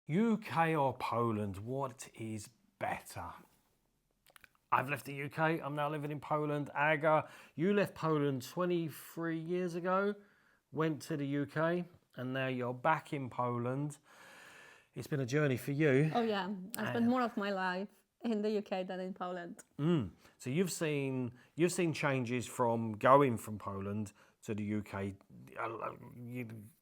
UK or Poland, what is better? I've left the UK, I'm now living in Poland. Aga, you left Poland 23 years ago, went to the UK, and now you're back in Poland. It's been a journey for you. Oh yeah, I spent more of my life in the UK than in Poland. So you've seen changes from going from Poland to the UK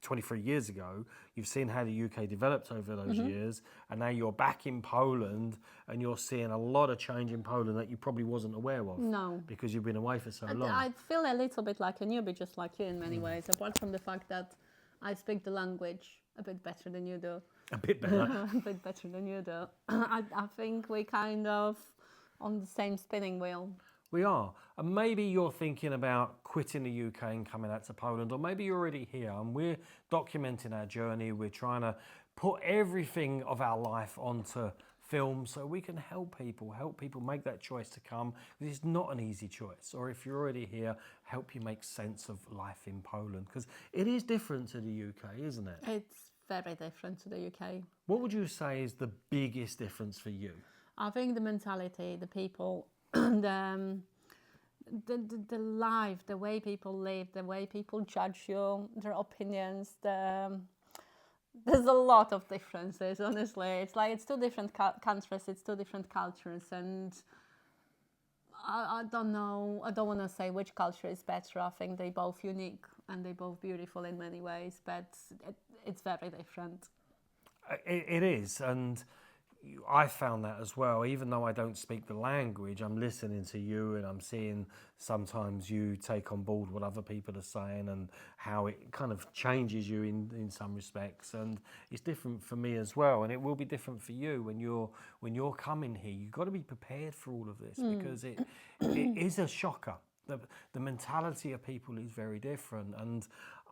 23 years ago. You've seen how the UK developed over those years, and now you're back in Poland, and you're seeing a lot of change in Poland that you probably wasn't aware of. No. Because you've been away for so long. I feel a little bit like a newbie, just like you in many ways, apart from the fact that I speak the language a bit better than you do. A bit better. A bit better than you do. I think we kind of on the same spinning wheel. We are. And maybe you're thinking about quitting the UK and coming out to Poland, or maybe you're already here and we're documenting our journey. We're trying to put everything of our life onto film so we can help people make that choice to come. It's not an easy choice. Or if you're already here, help you make sense of life in Poland, because it is different to the UK, isn't it? It's very different to the UK. What would you say is the biggest difference for you? I think the mentality, the people, the life, the way people live, the way people judge you, their opinions, there's a lot of differences, honestly. It's like it's two different countries, it's two different cultures, and I don't know, I don't want to say which culture is better. I think they're both unique and they're both beautiful in many ways, but it's very different. It is, and I found that as well. Even though I don't speak the language, I'm listening to you and I'm seeing sometimes you take on board what other people are saying and how it kind of changes you in some respects. And it's different for me as well, and it will be different for you when you're coming here. You've got to be prepared for all of this because it is a shocker. The mentality of people is very different, and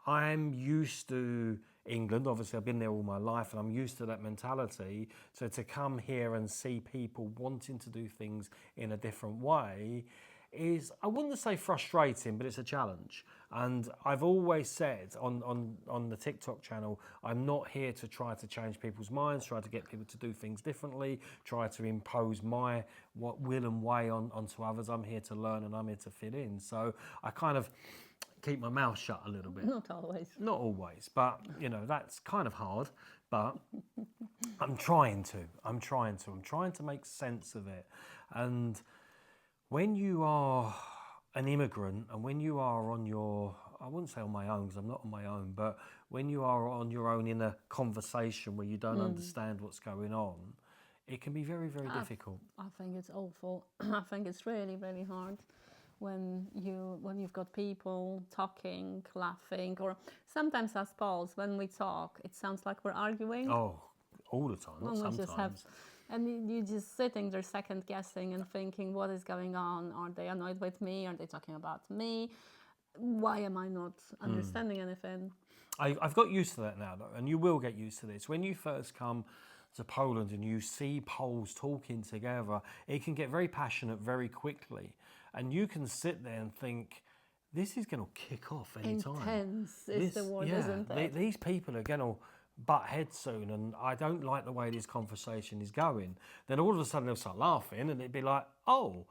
I'm used to England. Obviously, I've been there all my life and I'm used to that mentality. So to come here and see people wanting to do things in a different way is, I wouldn't say frustrating, but it's a challenge. And I've always said on the TikTok channel, I'm not here to try to change people's minds, try to get people to do things differently, try to impose my will and way onto others. I'm here to learn and I'm here to fit in. So I kind of keep my mouth shut a little bit. Not always. Not always, but you know, that's kind of hard, but I'm trying to make sense of it. And when you are an immigrant and when you are on your, I wouldn't say on my own because I'm not on my own, but when you are on your own in a conversation where you don't understand what's going on, it can be very, very difficult. I think it's awful. I think it's really, really hard when you've got people talking, laughing, or sometimes as Poles, when we talk, it sounds like we're arguing. Oh, all the time, not sometimes. And you're just sitting there second guessing and thinking, what is going on? Are they annoyed with me? Are they talking about me? Why am I not understanding anything? I've got used to that now, though, and you will get used to this. When you first come to Poland and you see Poles talking together, it can get very passionate very quickly. And you can sit there and think, this is going to kick off any time. Intense is the word, isn't it? These people are going to butt heads soon, and I don't like the way this conversation is going. Then all of a sudden they'll start laughing, and it'd be like, oh,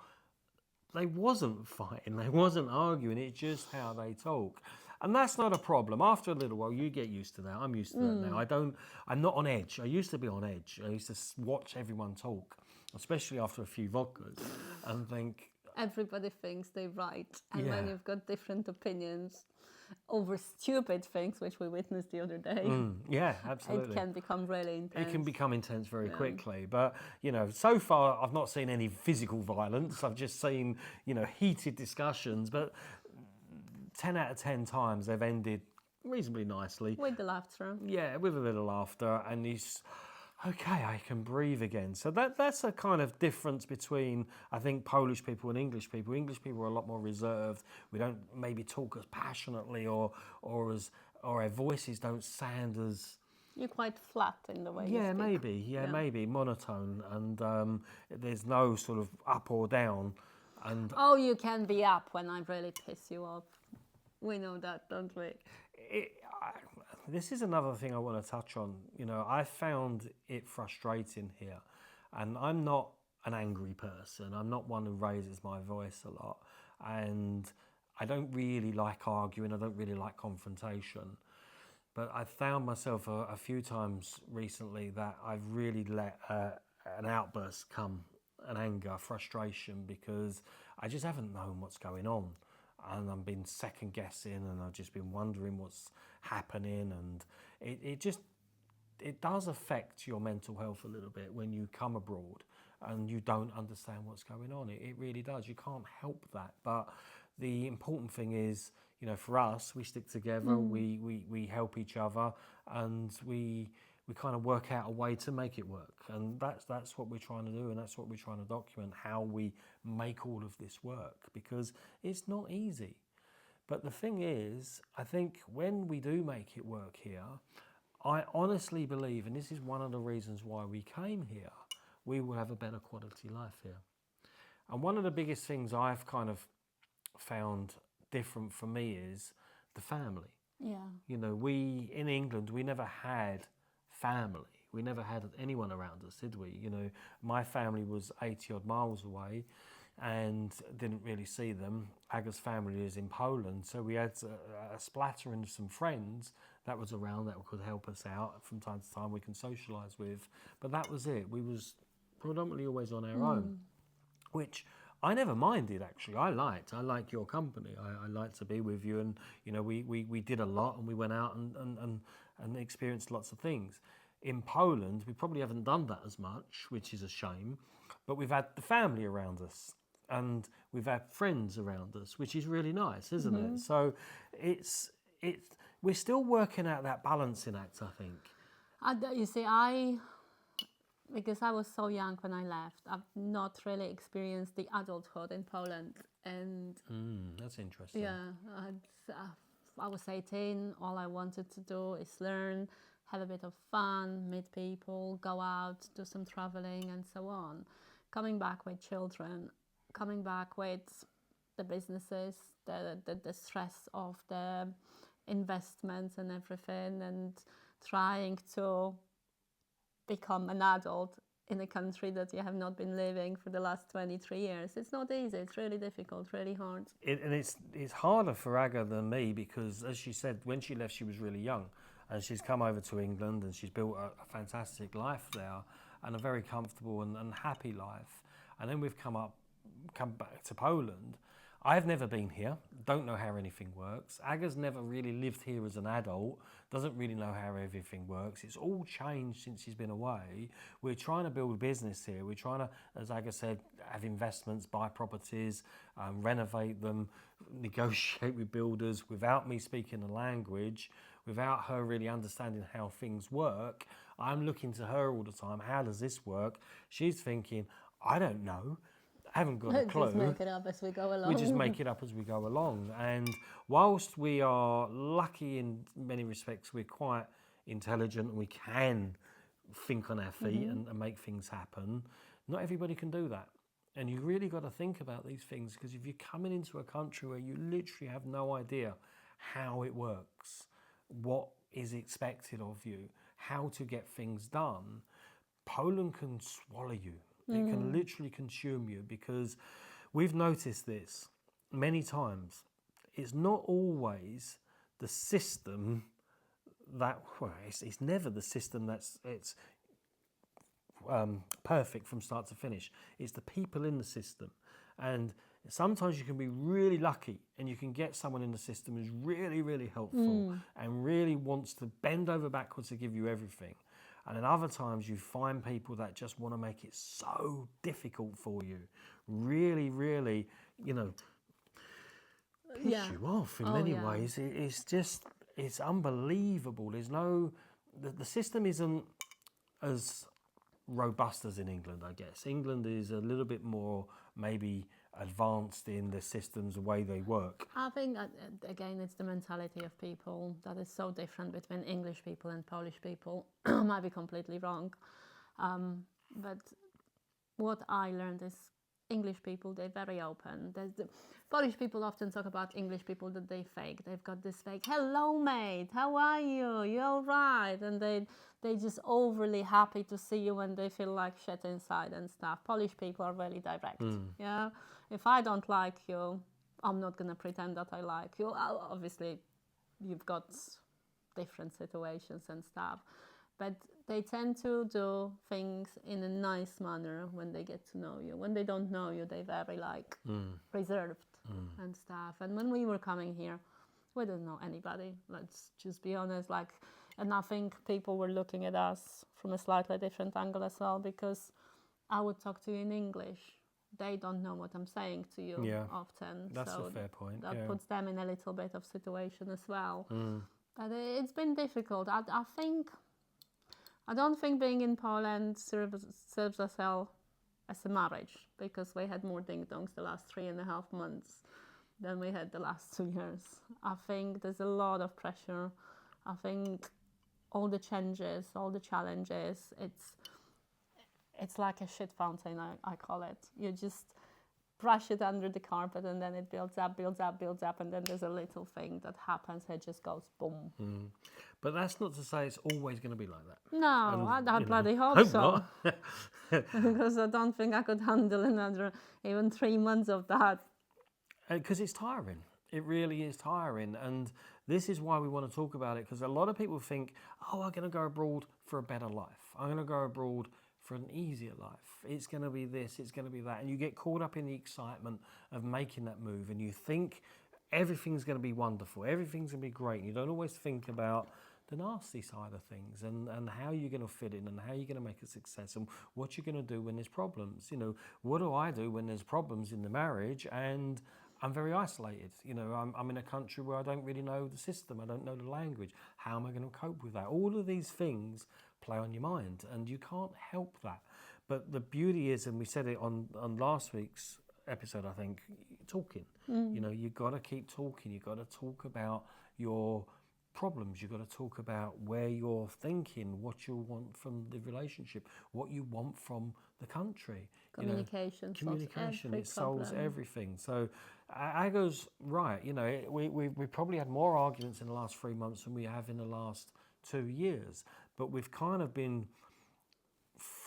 they wasn't fighting, they wasn't arguing, it's just how they talk. And that's not a problem. After a little while, you get used to that. I'm used to that now. I'm not on edge. I used to be on edge. I used to watch everyone talk, especially after a few vodkas, and think, everybody thinks they're right. And when you've got different opinions over stupid things, which we witnessed the other day, yeah, absolutely, it can become really intense. It can become intense very quickly. But, you know, so far I've not seen any physical violence. I've just seen, you know, heated discussions. But 10 out of 10 times they've ended reasonably nicely. With the laughter. Yeah, with a little laughter. And it's, okay, I can breathe again. So that's a kind of difference between, I think, Polish people and English people. English people are a lot more reserved. We don't maybe talk as passionately or our voices don't sound as... You're quite flat in the way you speak. Maybe monotone, and there's no sort of up or down. And oh, you can be up when I really piss you off. We know that, don't we? this is another thing I want to touch on. You know, I found it frustrating here, and I'm not an angry person. I'm not one who raises my voice a lot, and I don't really like arguing. I don't really like confrontation. But I found myself a few times recently that I've really let an outburst come, an anger, frustration, because I just haven't known what's going on. And I've been second guessing, and I've just been wondering what's happening. And it does affect your mental health a little bit when you come abroad and you don't understand what's going on. It really does. You can't help that. But the important thing is, you know, for us, we stick together, we help each other, and we kind of work out a way to make it work. And that's what we're trying to do, and that's what we're trying to document, how we make all of this work, because it's not easy. But the thing is, I think when we do make it work here, I honestly believe, and this is one of the reasons why we came here, we will have a better quality life here. And one of the biggest things I've kind of found different for me is the family. Yeah. You know, we in England, we never had family. We never had anyone around us, did we? You know, my family was 80 odd miles away and didn't really see them. Aga's family is in Poland, so we had a splattering of some friends that was around that could help us out from time to time. We can socialise with, but that was it. We was predominantly always on our own, which I never minded actually. I like your company. I liked to be with you, and you know we did a lot, and we went out and experienced lots of things. In Poland, we probably haven't done that as much, which is a shame, but we've had the family around us, and we've had friends around us, which is really nice, isn't it? So it's we're still working out that balancing act, I think. You see, because I was so young when I left, I've not really experienced the adulthood in Poland. And That's interesting. yeah, I was 18. All I wanted to do is learn, have a bit of fun, meet people, go out, do some traveling, and so on. Coming back with children, coming back with the businesses, the stress of the investments and everything, and trying to become an adult in a country that you have not been living for the last 23 years. It's not easy. It's really difficult, really hard. And it's harder for Aga than me because, as she said, when she left, she was really young, and she's come over to England and she's built a fantastic life there, and a very comfortable and happy life. And then we've come back to Poland. I've never been here, don't know how anything works. Aga's never really lived here as an adult, doesn't really know how everything works. It's all changed since she's been away. We're trying to build a business here. We're trying to, as Aga said, have investments, buy properties, renovate them, negotiate with builders without me speaking the language, without her really understanding how things work. I'm looking to her all the time, how does this work? She's thinking, I don't know. I haven't got a clue. Just make it up as we go along. We just make it up as we go along. And whilst we are lucky in many respects, we're quite intelligent and we can think on our feet and make things happen, not everybody can do that. And you really got to think about these things, because if you're coming into a country where you literally have no idea how it works, what is expected of you, how to get things done, Poland can swallow you. It can literally consume you, because we've noticed this many times. It's not always the system that, well, it's never the system that's perfect from start to finish. It's the people in the system. And sometimes you can be really lucky and you can get someone in the system who's really, really helpful and really wants to bend over backwards to give you everything. And then other times you find people that just want to make it so difficult for you. Really, really, you know, piss you off in many ways. It's unbelievable. There's no, the system isn't as robust as in England, I guess. England is a little bit more maybe advanced in the systems, the way they work. I think, again, it's the mentality of people that is so different between English people and Polish people. I might be completely wrong. But what I learned is English people, they're very open. Polish people often talk about English people that they fake. They've got this fake, hello mate, how are you? You all right? And they just overly happy to see you when they feel like shit inside and stuff. Polish people are really direct. Yeah. If I don't like you, I'm not gonna pretend that I like you. Obviously, you've got different situations and stuff, but they tend to do things in a nice manner when they get to know you. When they don't know you, they're very like reserved and stuff. And when we were coming here, we didn't know anybody. Let's just be honest. And I think people were looking at us from a slightly different angle as well, because I would talk to you in English. They don't know what I'm saying to you often. That's so a fair point. That puts them in a little bit of situation as well. But it's been difficult. I don't think being in Poland serves us well as a marriage, because we had more ding-dongs the last 3.5 months than we had the last 2 years. I think there's a lot of pressure. I think all the changes, all the challenges, it's like a shit fountain, I call it. You just brush it under the carpet and then it builds up, and then there's a little thing that happens, it just goes boom. But that's not to say it's always going to be like that. No, I bloody hope so. Not. Because I don't think I could handle another even 3 months of that. Because it's tiring. It really is tiring. And this is why we want to talk about it, because a lot of people think, oh, I'm going to go abroad for a better life. I'm going to go abroad for an easier life. It's going to be this, it's going to be that. And you get caught up in the excitement of making that move, and you think everything's going to be wonderful, everything's going to be great. And you don't always think about the nasty side of things and how you're going to fit in and how you're going to make a success and what you're going to do when there's problems. You know, what do I do when there's problems in the marriage and I'm very isolated? You know, I'm in a country where I don't really know the system, I don't know the language. How am I going to cope with that? All of these things play on your mind, and you can't help that. But the beauty is, and we said it on last week's episode, I think, talking. You know, you've got to keep talking. You've got to talk about your problems. You've got to talk about where you're thinking, what you want from the relationship, what you want from the country. Communication It solves everything. So Ago's right. You know, we probably had more arguments in the last 3 months than we have in the last 2 years. But we've kind of been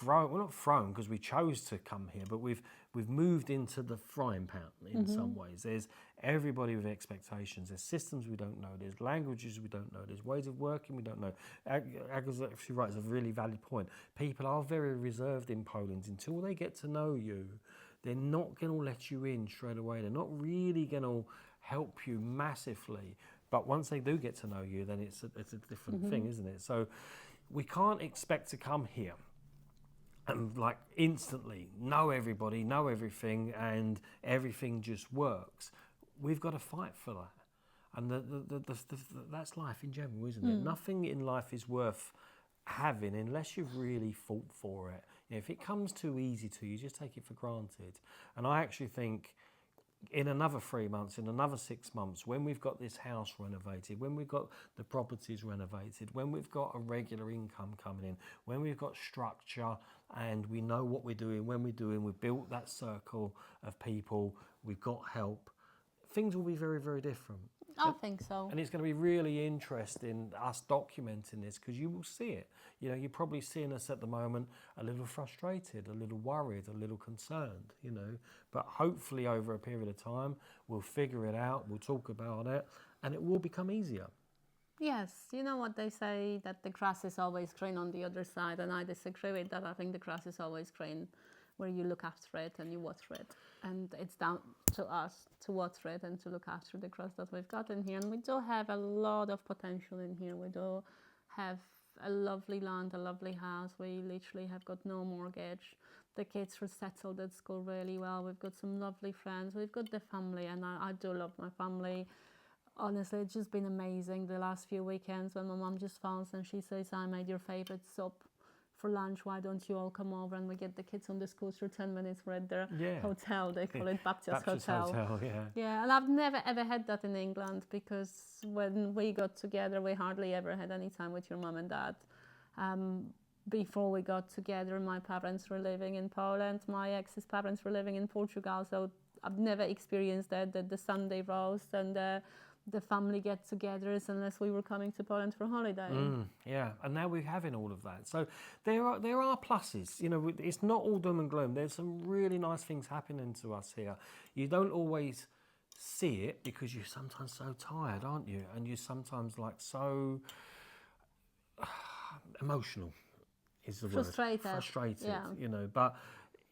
not thrown because we chose to come here, but we've moved into the frying pan in some ways. There's everybody with expectations. There's systems we don't know. There's languages we don't know. There's ways of working we don't know. Aga's actually right. It's a really valid point. People are very reserved in Poland. Until they get to know you, they're not going to let you in straight away. They're not really going to help you massively. But once they do get to know you, then it's a different thing, isn't it? So we can't expect to come here and like instantly know everybody, know everything, and everything just works. We've got to fight for that. And that's life in general, isn't it? Nothing in life is worth having unless you've really fought for it. You know, if it comes too easy to you, just take it for granted. And I actually think in another 3 months, in another 6 months, when we've got this house renovated, when we've got the properties renovated, when we've got a regular income coming in, when we've got structure and we know what we're doing, when we're doing, we've built that circle of people, we've got help, things will be very, very different. I think so. And it's going to be really interesting, us documenting this, because you will see it. You know, you're probably seeing us at the moment a little frustrated, a little worried, a little concerned, you know. But hopefully over a period of time, we'll figure it out, we'll talk about it, and it will become easier. Yes, you know what they say, that the grass is always green on the other side, and I disagree with that. I think the grass is always green where you look after it and you water it. And it's down to us to water it and to look after the grass that we've got in here. And we do have a lot of potential in here. We do have a lovely land, a lovely house. We literally have got no mortgage. The kids are settled at school really well. We've got some lovely friends. We've got the family, and I do love my family. Honestly, it's just been amazing the last few weekends when my mum just phones and she says, I made your favourite soup for lunch, why don't you all come over? And we get the kids on the scooter, 10 minutes, we're at their hotel, they call it Baptist Hotel. Yeah, and I've never ever had that in England, because when we got together, we hardly ever had any time with your mum and dad. before we got together, my parents were living in Poland, my ex's parents were living in Portugal, so I've never experienced that, the Sunday roast and the family get-togethers unless we were coming to Poland for holiday. Yeah, and now we're having all of that. So there are pluses. You know, it's not all doom and gloom. There's some really nice things happening to us here. You don't always see it because you're sometimes so tired, aren't you? And you're sometimes like so emotional is the Frustrated. word. Frustrated, yeah. you know, but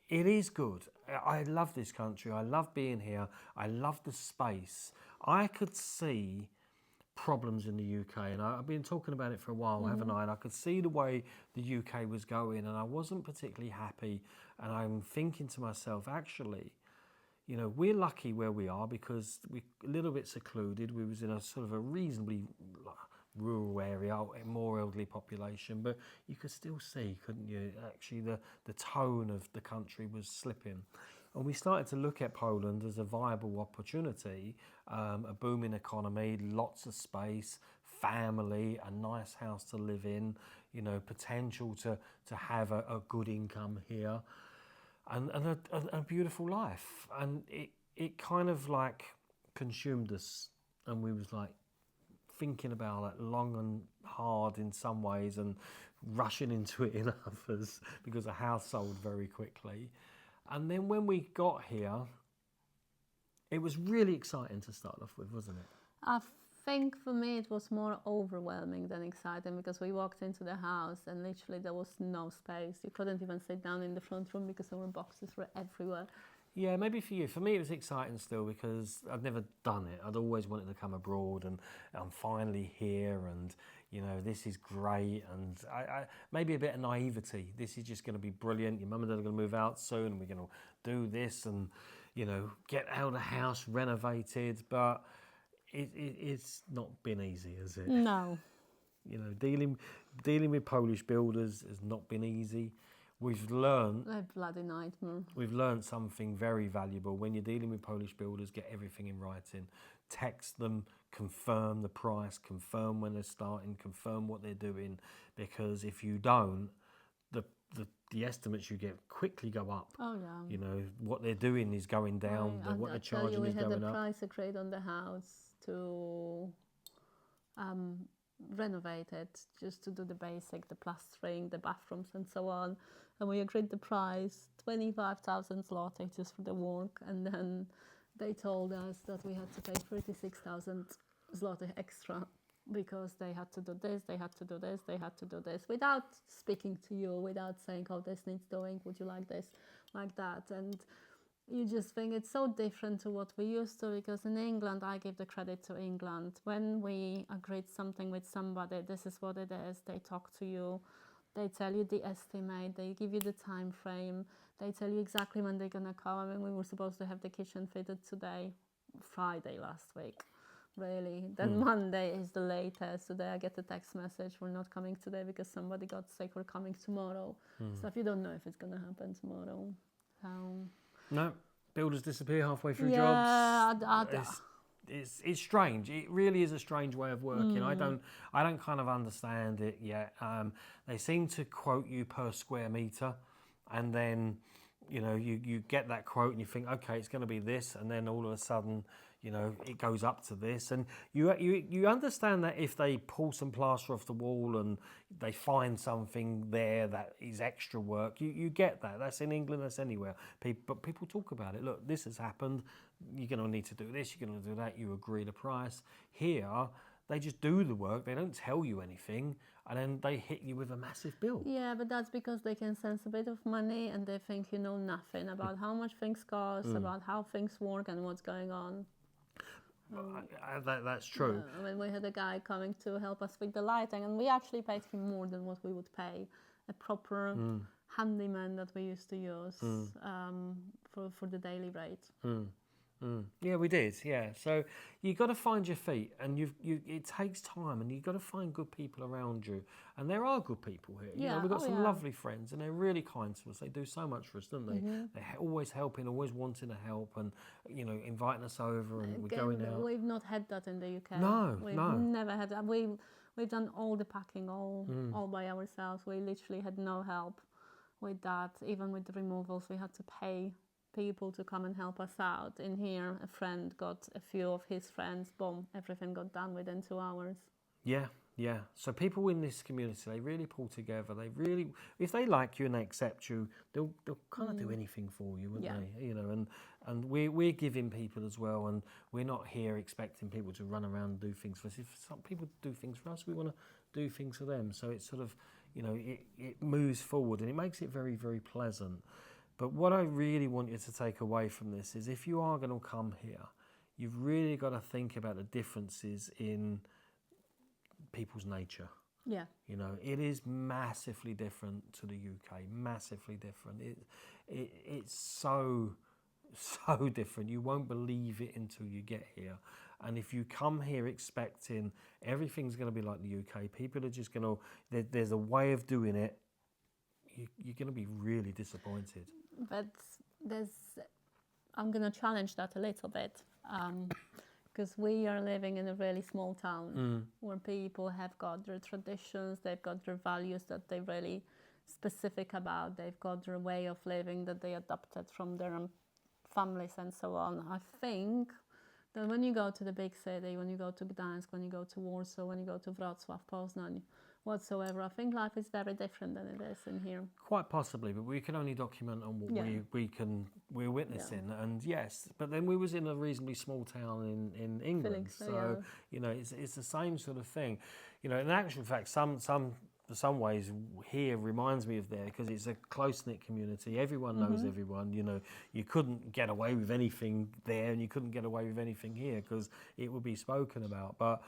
it is good. I love this country. I love being here. I love the space. I could see problems in the UK, and I've been talking about it for a while, haven't I? And I could see the way the UK was going, and I wasn't particularly happy. And I'm thinking to myself, actually, you know, we're lucky where we are because we're a little bit secluded. We was in a sort of a reasonably rural area, more elderly population, but you could still see, couldn't you? Actually, the tone of the country was slipping. And we started to look at Poland as a viable opportunity, a booming economy, lots of space, family, a nice house to live in, you know, potential to have a good income here, and a beautiful life. And it kind of like consumed us, and we was like thinking about it long and hard in some ways and rushing into it in others because the house sold very quickly. And then when we got here, it was really exciting to start off with, wasn't it? I think for me it was more overwhelming than exciting because we walked into the house and literally there was no space. You couldn't even sit down in the front room because our boxes were everywhere. Yeah, maybe for you. For me, it was exciting still because I'd never done it. I'd always wanted to come abroad, and I'm finally here, and you know, this is great. And I maybe a bit of naivety. This is just going to be brilliant. Your mum and dad are going to move out soon, and we're going to do this, and you know, get out of the house, renovated. But it's not been easy, has it? No. You know, dealing with Polish builders has not been easy. We've learned A bloody nightmare. We've learned something very valuable. When you're dealing with Polish builders, get everything in writing. Text them, confirm the price, confirm when they're starting, confirm what they're doing. Because if you don't, the estimates you get quickly go up. Oh yeah. You know, what they're doing is going down, what they're charging is going up. We had a price agreed on the house to renovate it, just to do the basic, the plastering, the bathrooms and so on. And we agreed the price, 25,000 zloty just for the work. And then they told us that we had to pay 36,000 zloty extra because they had to do this, they had to do this, they had to do this, without speaking to you, without saying, oh, this needs doing, would you like this, like that. And you just think it's so different to what we used to, because in England, I give the credit to England. When we agreed something with somebody, this is what it is, they talk to you, they tell you the estimate, they give you the time frame, they tell you exactly when they're gonna come. I mean, we were supposed to have the kitchen fitted today, Friday last week, really. Then Monday is the latest. Today I get a text message, we're not coming today because somebody got sick, we're coming tomorrow. So if you don't know if it's gonna happen tomorrow. So no, builders disappear halfway through yeah, jobs. It's strange. It really is a strange way of working. I don't kind of understand it yet. They seem to quote you per square meter, and then you know you get that quote and you think, okay, it's going to be this, and then all of a sudden, you know, it goes up to this, and you understand that if they pull some plaster off the wall and they find something there that is extra work, you get that. That's in England, that's anywhere. But people talk about it. Look, this has happened. You're going to need to do this. You're going to do that. You agree the price. Here, they just do the work. They don't tell you anything, and then they hit you with a massive bill. yeah, but that's because they can sense a bit of money and they think you know nothing about how much things cost, about how things work and what's going on. That's true. I mean, we had a guy coming to help us with the lighting, and we actually paid him more than what we would pay a proper handyman that we used to use for the daily rate. Yeah, we did. Yeah, so you got to find your feet, and it takes time, and you've got to find good people around you. And there are good people here. You know, we've got some lovely friends, and they're really kind to us. They do so much for us, don't they? They're always helping, always wanting to help, and you know, inviting us over, and we're going out. We've not had that in the UK. No, We've no. never had that. we've done all the packing all by ourselves. We literally had no help with that. Even with the removals, we had to pay people to come and help us out. In here, a friend got a few of his friends, boom, everything got done within 2 hours. Yeah, yeah. So people in this community, they really pull together. They really, if they like you and they accept you, they'll kind of do anything for you, won't they? You know, and we're giving people as well, and we're not here expecting people to run around and do things for us. If some people do things for us, we want to do things for them. So it's sort of, you know, it moves forward and it makes it very, very pleasant. But what I really want you to take away from this is, if you are going to come here, you've really got to think about the differences in people's nature. Yeah. You know, it is massively different to the UK, massively different. It's so different. You won't believe it until you get here. And if you come here expecting everything's going to be like the UK, people are just going to, there's a way of doing it, you're going to be really disappointed. But I'm going to challenge that a little bit, because we are living in a really small town where people have got their traditions, they've got their values that they're really specific about, they've got their way of living that they adopted from their families and so on. I think that when you go to the big city, when you go to Gdańsk, when you go to Warsaw, when you go to Wrocław, Poznań, whatsoever, I think life is very different than it is in here. Quite possibly, but we can only document on what we're witnessing. And yes, but then we was in a reasonably small town in England, so you know, it's the same sort of thing. You know, in actual fact, some ways here reminds me of there, because it's a close-knit community. Everyone knows everyone. You know, you couldn't get away with anything there, and you couldn't get away with anything here because it would be spoken about. But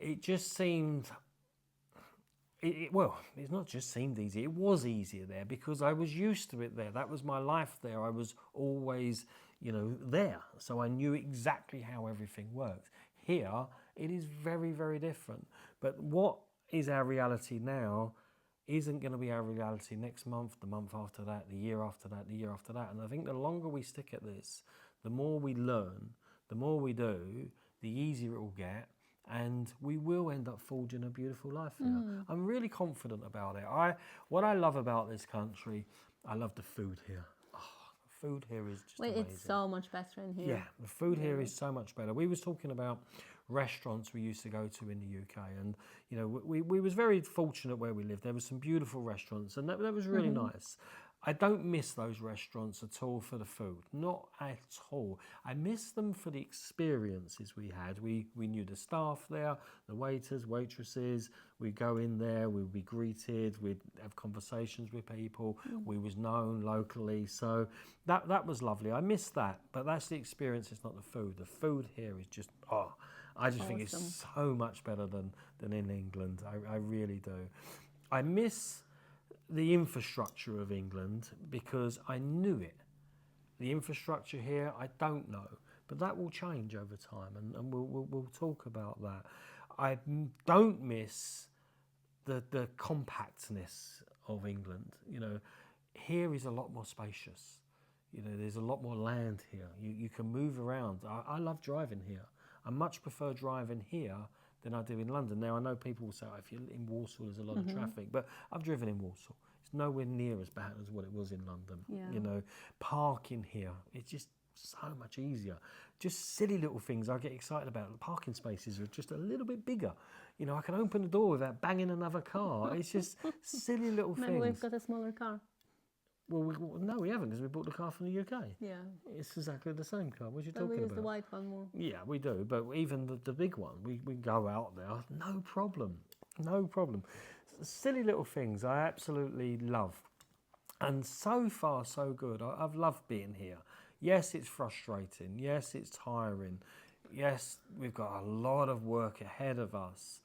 it just seemed. Well, it's not just seemed easy, it was easier there because I was used to it there. That was my life there. I was always, you know, there. So I knew exactly how everything worked. Here, it is very, very different. But what is our reality now isn't going to be our reality next month, the month after that, the year after that, the year after that. And I think the longer we stick at this, the more we learn, the more we do, the easier it will get. And we will end up forging a beautiful life here. I'm really confident about it. What I love about this country, I love the food here. Oh, the food here is just amazing. It's so much better in here. Yeah, the food here is so much better. We was talking about restaurants we used to go to in the UK, and you know, we was very fortunate where we lived. There was some beautiful restaurants, and that was really nice. I don't miss those restaurants at all for the food, not at all. I miss them for the experiences we had. We knew the staff there, the waiters, waitresses. We'd go in there, we'd be greeted, we'd have conversations with people. We was known locally, so that was lovely. I miss that, but that's the experience, it's not the food. The food here is just, I just think it's so much better than in England. I really do. I miss the infrastructure of England because I knew it. The infrastructure here, I don't know, but that will change over time, and we'll talk about that. I don't miss the compactness of England. You know, here is a lot more spacious. You know, there's a lot more land here. You can move around. I love driving here. I much prefer driving here than I do in London. Now, I know people will say, if you're in Warsaw, there's a lot of traffic, but I've driven in Warsaw. It's nowhere near as bad as what it was in London. You know, parking here, it's just so much easier. Just silly little things I get excited about. The parking spaces are just a little bit bigger. You know, I can open the door without banging another car. It's just silly little things. Maybe we've got a smaller car. Well, no, we haven't, because we bought the car from the UK. Yeah. It's exactly the same car. What are you But talking we use about? the white one more. Yeah, we do. But even the big one, we go out there, no problem. No problem. Silly little things I absolutely love. And so far, so good. I've loved being here. Yes, it's frustrating. Yes, it's tiring. Yes, we've got a lot of work ahead of us.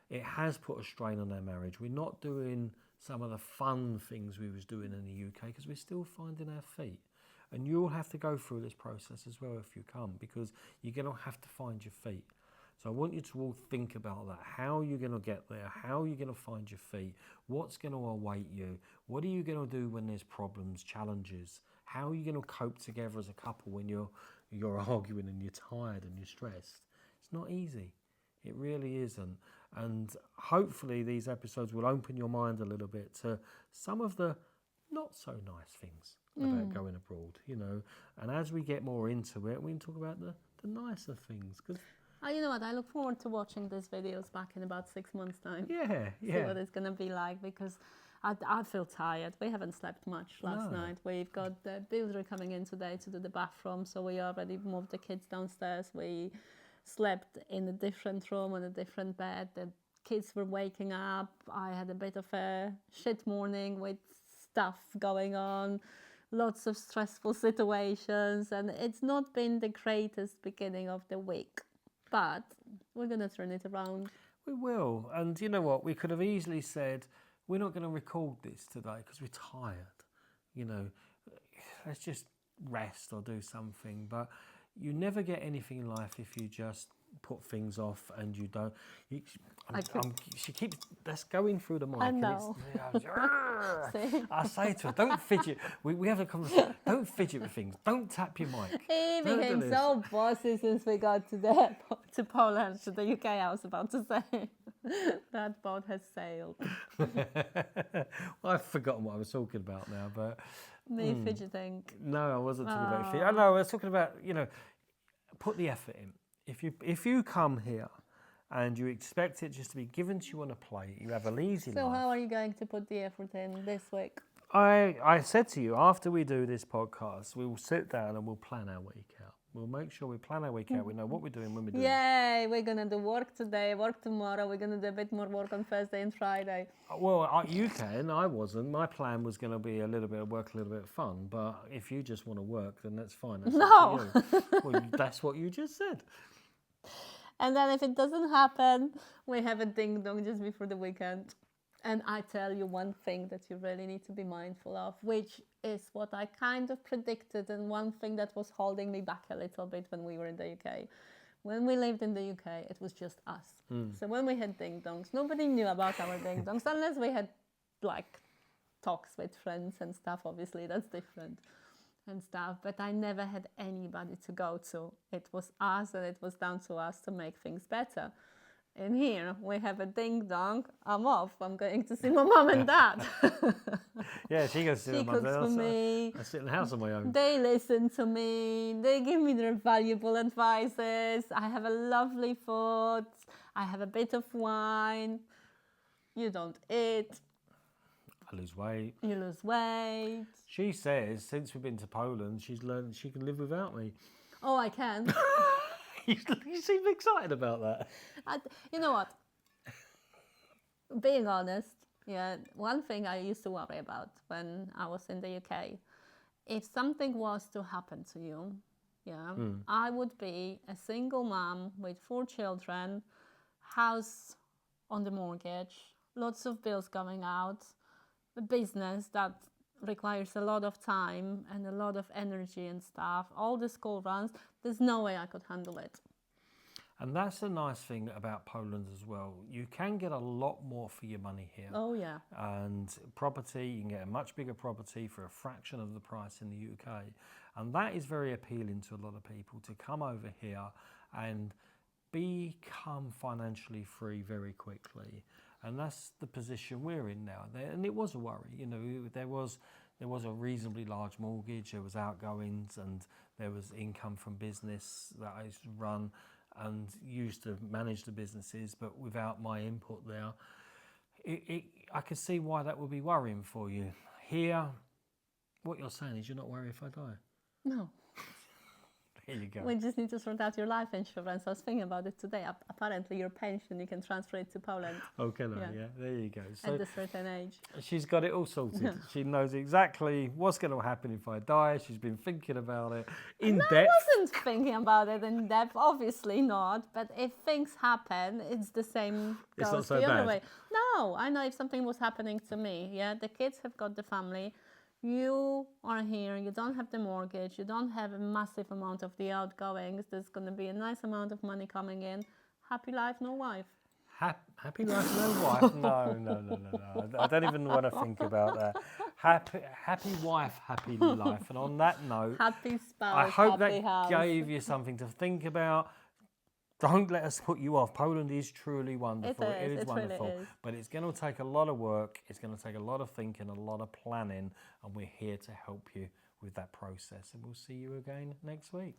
It has put a strain on our marriage. We're not doing some of the fun things we was doing in the UK because we're still finding our feet. And you'll have to go through this process as well if you come, because you're going to have to find your feet. So I want you to all think about that. How are you going to get there? How are you going to find your feet? What's going to await you? What are you going to do when there's problems, challenges? How are you going to cope together as a couple when you're arguing and you're tired and you're stressed? It's not easy. It really isn't. And hopefully these episodes will open your mind a little bit to some of the not so nice things about going abroad, you know. And as we get more into it, we can talk about the nicer things. Cause, you know what? I look forward to watching these videos back in about 6 months' time. yeah. See what it's going to be like, because I feel tired. We haven't slept much last night. We've got the builder coming in today to do the bathroom, so we already moved the kids downstairs. We slept in a different room on a different bed. The kids were waking up. I had a bit of a shit morning with stuff going on, lots of stressful situations, and it's not been the greatest beginning of the week, but we're going to turn it around. We will. And you know what? We could have easily said, we're not going to record this today because we're tired. You know, let's just rest or do something. But you never get anything in life if you just put things off and you don't. She keeps that's going through the mic. I know. I say to her, don't fidget. We have a conversation. Don't fidget with things. Don't tap your mic. He became so bossy since we got to Poland, to the UK, I was about to say. That boat has sailed. Well, I've forgotten what I was talking about now, but... Me fidgeting. No, I wasn't talking about fidgeting. No, I was talking about, you know, put the effort in. If you come here and you expect it just to be given to you on a plate, you have an easy life. So how are you going to put the effort in this week? I said to you, after we do this podcast, we will sit down and we'll plan our week out. We'll make sure we plan our week out. We know what we're doing when we're doing it. Yay, we're going to do work today, work tomorrow. We're going to do a bit more work on Thursday and Friday. Well, you can. I wasn't. My plan was going to be a little bit of work, a little bit of fun. But if you just want to work, then that's fine. That's no. up to you. Well, that's what you just said. And then if it doesn't happen, we have a ding-dong just before the weekend. And I tell you one thing that you really need to be mindful of, which is what I kind of predicted, and one thing that was holding me back a little bit when we were in the UK. When we lived in the UK, it was just us. So when we had ding-dongs, nobody knew about our ding-dongs, unless we had like talks with friends and stuff. Obviously, that's different and stuff. But I never had anybody to go to. It was us, and it was down to us to make things better. And here we have a ding-dong. I'm off. I'm going to see my mum and dad. Yeah, she goes to see my mum. She cooks for me. I sit in the house on my own. They listen to me. They give me their valuable advices. I have a lovely food. I have a bit of wine. You don't eat. I lose weight. You lose weight. She says since we've been to Poland, she's learned she can live without me. Oh, I can. You seem excited about that. You know what? Being honest, yeah, one thing I used to worry about when I was in the UK, if something was to happen to you, yeah, I would be a single mom with 4 children, house on the mortgage, lots of bills going out, a business that requires a lot of time and a lot of energy and stuff, all the school runs. There's no way I could handle it. And that's the nice thing about Poland as well. You can get a lot more for your money here. Oh, yeah. And property, you can get a much bigger property for a fraction of the price in the UK. And that is very appealing to a lot of people, to come over here and become financially free very quickly. And that's the position we're in now. And it was a worry, you know, there was a reasonably large mortgage, there was outgoings, and there was income from business that I used to run and used to manage the businesses, but without my input there, I could see why that would be worrying for you. Here, what you're saying is you're not worried if I die. No. There you go. We just need to sort out your life insurance. I was thinking about it today. Apparently, your pension, you can transfer it to Poland. Oh, can I? Yeah, there you go. So at a certain age. She's got it all sorted. She knows exactly what's going to happen if I die. She's been thinking about it in depth. I wasn't thinking about it in depth, obviously not. But if things happen, it's the same It's goes not so the other bad. way. No, I know if something was happening to me, yeah, the kids have got the family. You are here, you don't have the mortgage, you don't have a massive amount of the outgoings, there's going to be a nice amount of money coming in. Happy life, no wife. Happy life, no wife? No. I don't even want to think about that. Happy wife, happy life. And on that note, Happy spouse, I hope happy that house. gave you something to think about. don't let us put you off. Poland is truly wonderful. It is it wonderful. really is. But it's going to take a lot of work. It's going to take a lot of thinking, a lot of planning. And we're here to help you with that process. And we'll see you again next week.